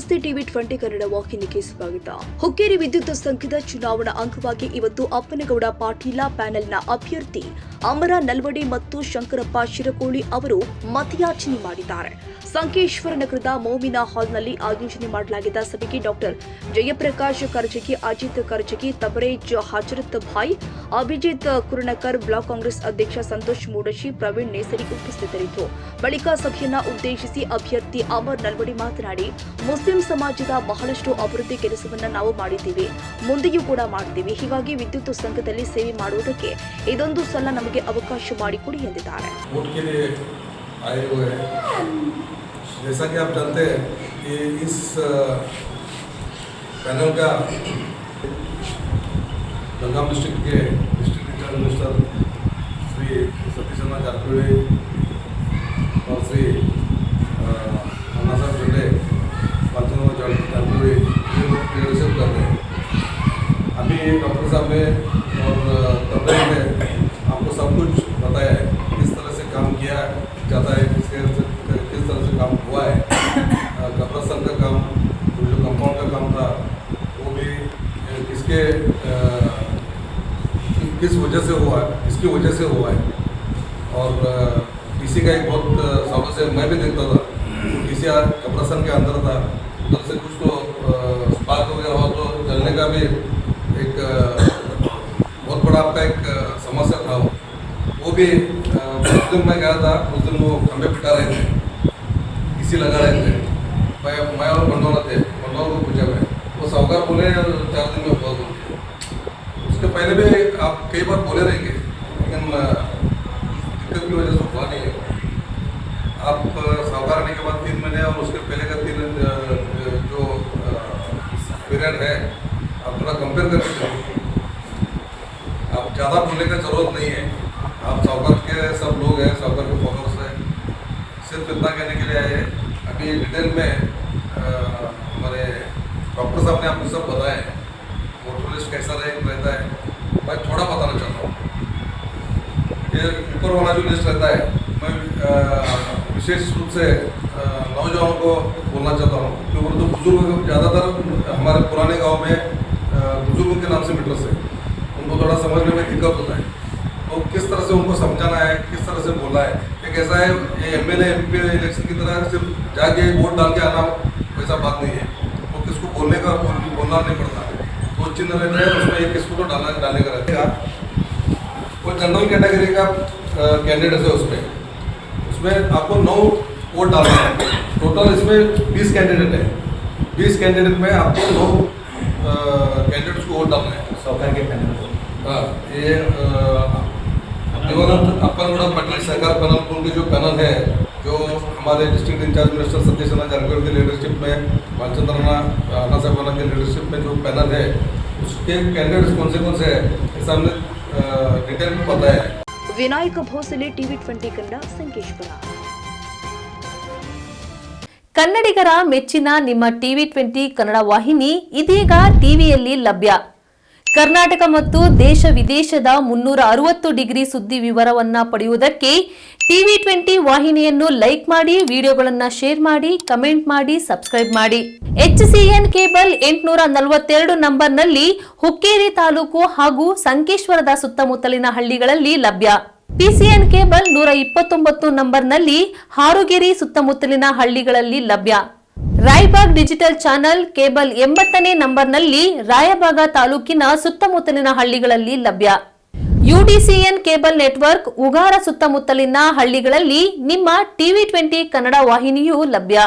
ನಮಸ್ತೆ ಟಿವಿ 20 ಕನ್ನಡ ವಾಹಿನಿಗೆ ಸ್ವಾಗತ. ಹುಕ್ಕೇರಿ ವಿದ್ಯುತ್ ಸಂಘದ ಚುನಾವಣಾ ಅಂಗವಾಗಿ ಇವತ್ತು ಅಪ್ಪನಗೌಡ ಪಾಟೀಲ ಪ್ಯಾನೆಲ್ನ ಅಭ್ಯರ್ಥಿ ಅಮರ ನಲ್ವಡಿ ಮತ್ತು ಶಂಕರಪ್ಪ ಶಿರಕೋಳಿ ಅವರು ಮತಯಾಚನೆ ಮಾಡಿದ್ದಾರೆ. ಸಂಕೇಶ್ವರ ನಗರದ ಮೋಮಿನಾ ಹಾಲ್ನಲ್ಲಿ ಆಯೋಜನೆ ಮಾಡಲಾಗಿದ್ದ ಸಭೆಗೆ ಡಾಕ್ಟರ್ ಜಯಪ್ರಕಾಶ್ ಕರ್ಜಗಿ, ಅಜಿತ್ ಕರ್ಜಗಿ, ತಬರೇಜ್ ಹಜರತ್ ಭಾಯ್, ಅಭಿಜಿತ್ ಕುರ್ಣಕರ್, ಬ್ಲಾಕ್ ಕಾಂಗ್ರೆಸ್ ಅಧ್ಯಕ್ಷ ಸಂತೋಷ್ ಮೂಡಶಿ, ಪ್ರವೀಣ್ ನೇಸರಿ ಉಪಸ್ಥಿತರಿದ್ದರು. ಬಳಿಕ ಸಭೆಯನ್ನ ಉದ್ದೇಶಿಸಿ ಅಭ್ಯರ್ಥಿ ಅಮರ್ ನಲ್ವಡಿ ಮಾತನಾಡಿ, ಮುಸ್ಲಿಂ ಸಮಾಜದ ಬಹಳಷ್ಟು ಅಭಿವೃದ್ಧಿ ಕೆಲಸವನ್ನ ನಾವು ಮಾಡಿದ್ದೀವಿ, ಮುಂದೆಯೂ ಕೂಡ ಮಾಡ್ತೀವಿ. ಹೀಗಾಗಿ ವಿದ್ಯುತ್ ಸಂಘದಲ್ಲಿ ಸೇವೆ ಮಾಡುವುದಕ್ಕೆ ಇದೊಂದು ಸಲ ನಮಗೆ ಅವಕಾಶ ಮಾಡಿಕೊಡಿ ಎಂದಿದ್ದಾರೆ. जैसा कि आप जानते हैं कि इस पैनल का बेलगाम डिस्ट्रिक्ट के district incharge minister Shri Satish Chandra Jarkiholi और श्री अन्ना साहब झंडे बालचंद्र जारकिहोली ये लोग लीडरशिप कर रहे हैं. अभी डॉक्टर साहब ने और तबरेज ने आपको सब कुछ बताया है, किस तरह से काम किया जाता है, किस तरह से काम हुआ है. कब्रस्तान का काम, जो कंपाउंड का काम था, वो भी किस वजह से हुआ है, इसकी वजह से हुआ है. और टीसी का एक बहुत सालों से मैं भी देखता था, टीसी कब्रस्तान के अंदर था, उधर से कुछ तो स्पार्क वगैरह हो तो जलने का भी एक बहुत बड़ा आपका एक समस्या था. वो भी उस दिन मैं गया था, उस दिन वो खंभे पिटा रहे थे, किसी लगा रहे थे. मैं और बंडोला थे, बंडोला को पूछा मैं, वो साहूकार बोले 4 दिन में बहुत हो. उसके पहले भी आप कई बार बोले रहेंगे, लेकिन दिक्कत की वजह से हुआ नहीं है. आप साहूकार आने के बाद 3 महीने और उसके पहले का 3 जो पीरियड है, आप थोड़ा कंपेयर करके चलिए. आप ज़्यादा बोलने का ज़रूरत नहीं है. आप साहूकार के सब लोग हैं, साहूकार के फॉलोअर्स हैं, सिर्फ इतना कहने के लिए आए हैं. अभी डिटेल में हमारे डॉक्टर साहब ने आपको सब बताया है, वोटर लिस्ट कैसा रहता है. मैं थोड़ा बताना चाहता हूँ. ये ऊपर वाला जो लिस्ट रहता है, मैं विशेष रूप से नौजवानों को बोलना चाहता हूँ, क्योंकि तो बुजुर्ग ज़्यादातर हमारे पुराने गाँव में बुजुर्गों के नाम से मीटर्स है, उनको थोड़ा समझने में दिक्कत होता है. तो किस तरह से उनको समझाना है, किस तरह से बोलना है. एक ऐसा है, ये एमएलए एमपी इलेक्शन की तरह सिर्फ जाके वोट डाल के आना वैसा बात नहीं है. तो किसको बोलना नहीं पड़ता. तो चिन्ह रहता है उसमें, एक किसको तो डालने का रहता है. वो जनरल कैटेगरी का कैंडिडेट है, उसमें आपको 9 वोट डालना है. टोटल इसमें 20 कैंडिडेट है. 20 कैंडिडेट में आपको 9 कैंडिडेट्स को वोट डालना है. सरकार के पैनल ये अप्पनगौड़ा पाटील सहकार पैनल, उनके जो पैनल है, जो हमारे district incharge minister Satish Chandra Jarkiholi की लीडरशिप में, बालचंद्र अन्ना साहब की लीडरशिप में जो पैनल है, उसके कैंडिडेट्स कौन से है, ऐसा हमने डिटेल में बताया है. ವಿನಾಯಕ ಭೋಸಲೆ ಟಿವಿ 20 ಕನ್ನಡ, ಸಂಕೇಶ್ವರ. ಕನ್ನಡಿಗರ ಮೆಚ್ಚಿನ ನಿಮ್ಮ ಟಿವಿ 20 ಕನ್ನಡ ವಾಹಿನಿ ಇದೀಗ ಟಿವಿಯಲ್ಲಿ ಲಭ್ಯ. ಕರ್ನಾಟಕ ಮತ್ತು ದೇಶ ವಿದೇಶದ 360 ಡಿಗ್ರಿ ಸುದ್ದಿ ವಿವರವನ್ನ ಪಡೆಯುವುದಕ್ಕೆ ಟಿವಿ 20 ವಾಹಿನಿಯನ್ನು ಲೈಕ್ ಮಾಡಿ, ವಿಡಿಯೋಗಳನ್ನು ಶೇರ್ ಮಾಡಿ, ಕಮೆಂಟ್ ಮಾಡಿ, ಸಬ್ಸ್ಕ್ರೈಬ್ ಮಾಡಿ. HCN ಕೇಬಲ್ 842 ನಂಬರ್ನಲ್ಲಿ ಹುಕ್ಕೇರಿ ತಾಲೂಕು ಹಾಗೂ ಸಂಕೇಶ್ವರದ ಸುತ್ತಮುತ್ತಲಿನ ಹಳ್ಳಿಗಳಲ್ಲಿ ಲಭ್ಯ. PCN ಕೇಬಲ್ 129 ನಂಬರ್ನಲ್ಲಿ ಹಾರುಗೆರೆ ಸುತ್ತಮುತ್ತಲಿನ ಹಳ್ಳಿಗಳಲ್ಲಿ ಲಭ್ಯ. ರಾಯಬಾಗ್ ಡಿಜಿಟಲ್ ಚಾನೆಲ್ ಕೇಬಲ್ 80ನೇ ನಂಬರ್ನಲ್ಲಿ ರಾಯಬಾಗ ತಾಲೂಕಿನ ಸುತ್ತಮುತ್ತಲಿನ ಹಳ್ಳಿಗಳಲ್ಲಿ ಲಭ್ಯ. UDCN ಕೇಬಲ್ ನೆಟ್ವರ್ಕ್ ಉಗಾರ ಸುತ್ತಮುತ್ತಲಿನ ಹಳ್ಳಿಗಳಲ್ಲಿ ನಿಮ್ಮ ಟಿವಿ 20 ಕನ್ನಡ ವಾಹಿನಿಯೂ ಲಭ್ಯ.